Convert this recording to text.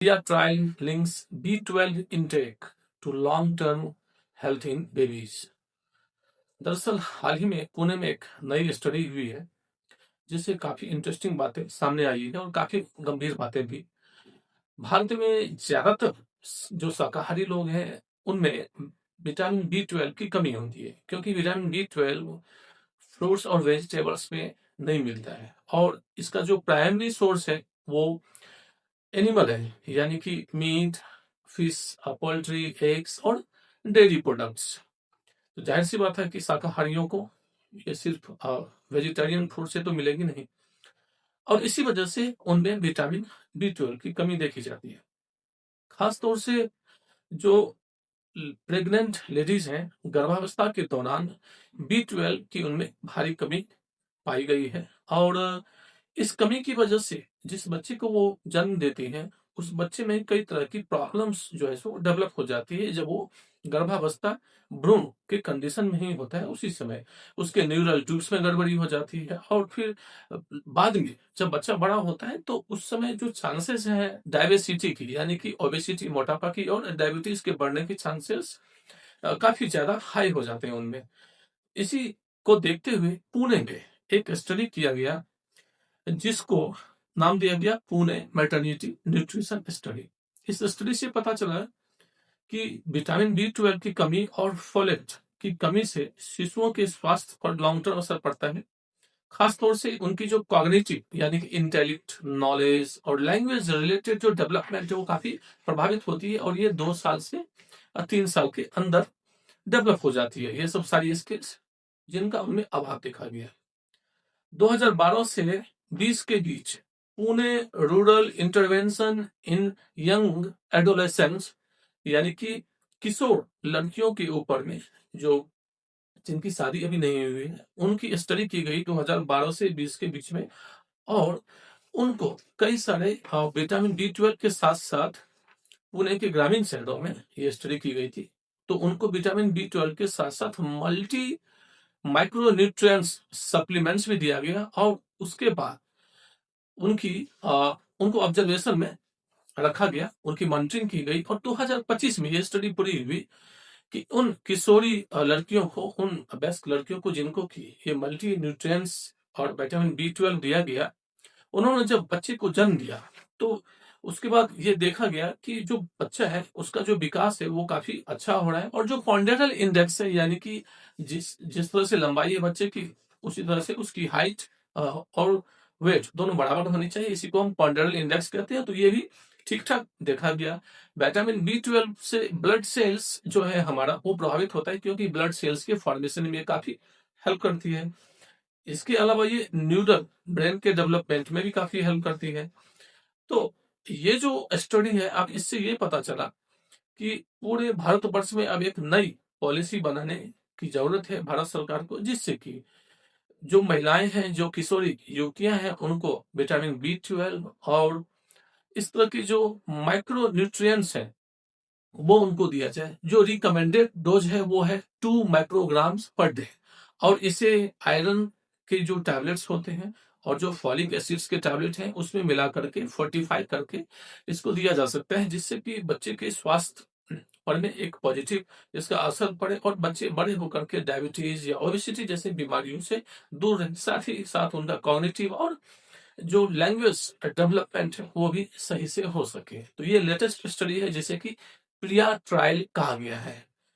India trial links B12 intake to long-term health in babies। दरअसल हाल ही में पुणे में एक नई स्टडी हुई है जिससे काफी इंटरेस्टिंग बातें सामने आई है और काफी गंभीर बातें भी। भारत में ज्यादातर जो शाकाहारी लोग हैं उनमें विटामिन B12 की कमी होती है, क्योंकि विटामिन B12 फ्रूट्स और वेजिटेबल्स में नहीं मिलता है और इसका जो प्राइमरी सोर्स है वो एनिमल है, यानी कि मीट, फिश, पोल्ट्री, एग्स और डेयरी प्रोडक्ट्स। तो जाहिर सी बात है कि शाकाहारियों को ये सिर्फ वेजिटेरियन फूड से तो मिलेगी नहीं, और इसी वजह से उनमें विटामिन B12 की कमी देखी जाती है। खास तौर से जो प्रेग्नेंट लेडीज हैं, गर्भावस्था के दौरान B12 की उनमें भारी कमी पाई गई है, और इस कमी की वजह से जिस बच्चे को वो जन्म देती हैं उस बच्चे में कई तरह की प्रॉब्लम्स जो है सो डेवलप हो जाती है। जब वो गर्भावस्था भ्रूण के कंडीशन में ही होता है उसी समय उसके न्यूरल ट्यूब्स में गड़बड़ी हो जाती है, और फिर बाद में जब बच्चा बड़ा होता है तो उस समय जो चांसेस हैं डायबिसिटी की, यानी कि ओबेसिटी, मोटापा की, और डायबिटीज के बढ़ने के चांसेस काफी ज्यादा हाई हो जाते हैं उनमें। इसी को देखते हुए पुणे में एक स्टडी किया गया जिसको नाम दिया गया पुणे मैटरनिटी न्यूट्रिशन स्टडी। इस स्टडी से पता चला कि विटामिन B12 की कमी और फोलेट की कमी से शिशुओं के स्वास्थ्य पर लॉन्ग टर्म असर पड़ता है। खासतौर से उनकी जो कॉग्निटिव, यानी कि इंटेलेक्ट, नॉलेज और लैंग्वेज रिलेटेड जो डेवलपमेंट है वो काफी प्रभावित होती है, और ये 2 साल से 3 साल के अंदर डेवलप हो जाती है। ये सब सारी स्किल्स जिनका उनमें अभाव देखा गया। 2012 से 20 के बीच Pune rural intervention in young adolescents, यानी कि किशोर लड़कियों के ऊपर में जो जिनकी शादी अभी नहीं हुई है उनकी स्टडी की गई 2012 से 20 के बीच में, और उनको कई सारे विटामिन B12 के साथ साथ पुणे के ग्रामीण शहरों में ये स्टडी की गई थी। तो उनको विटामिन B12 के साथ साथ मल्टी माइक्रोन्यूट्रिएंट्स सप्लीमेंट्स भी दिया गया, और उसके बाद उनको ऑब्जर्वेशन में रखा गया, उनकी मॉनिटरिंग की गई, और 2025 में ये स्टडी पूरी हुई कि उन किशोरी लड़कियों को, उन वयस्क लड़कियों को जिनको की ये मल्टी न्यूट्रिएंट्स और विटामिन B12 दिया गया, उन्होंने जब बच्चे को जन्म दिया तो उसके बाद ये देखा गया कि जो बच्चा है उसका जो विकास है वो काफी अच्छा हो रहा है, और जो पॉन्डेरल इंडेक्स है, यानी कि जिस तरह से लंबाई है बच्चे की उसी तरह से उसकी हाइट और वेट दोनों बराबर होनी चाहिए। इसी को हम पॉन्डेरल इंडेक्स कहते हैं। तो ये भी ठीक ठाक देखा गया। विटामिन B12 से ब्लड सेल्स जो है हमारा वो प्रभावित होता है, क्योंकि ब्लड सेल्स के फॉर्मेशन में काफी हेल्प करती है। इसके अलावा ये न्यूरल ब्रेन के डेवलपमेंट में भी काफी हेल्प करती है। तो ये जो स्टडी है, अब इससे ये पता चला कि पूरे भारतवर्ष में अब एक नई पॉलिसी बनाने की जरूरत है भारत सरकार को, जिससे कि जो महिलाएं हैं, जो किशोरी युवतियां हैं, उनको विटामिन B12 और इस तरह की जो माइक्रो न्यूट्रिएंट्स हैं वो उनको दिया जाए। जो रिकमेंडेड डोज है वो है 2 माइक्रोग्राम्स पर डे, और इसे आयरन के जो टैबलेट्स होते हैं और जो फॉलिक एसिड्स के टैबलेट हैं उसमें मिला करके फोर्टिफाई करके इसको दिया जा सकता है, जिससे कि बच्चे के स्वास्थ्य पर में एक पॉजिटिव इसका असर पड़े और बच्चे बड़े होकर के डायबिटीज या ओबेसिटी जैसी बीमारियों से दूर रहें। साथ ही साथ उनका कॉग्निटिव और जो लैंग्वेज डेवलपमेंट है वो भी सही से हो सके। तो ये लेटेस्ट स्टडी है जिसे कि प्रिया ट्रायल कहा गया है।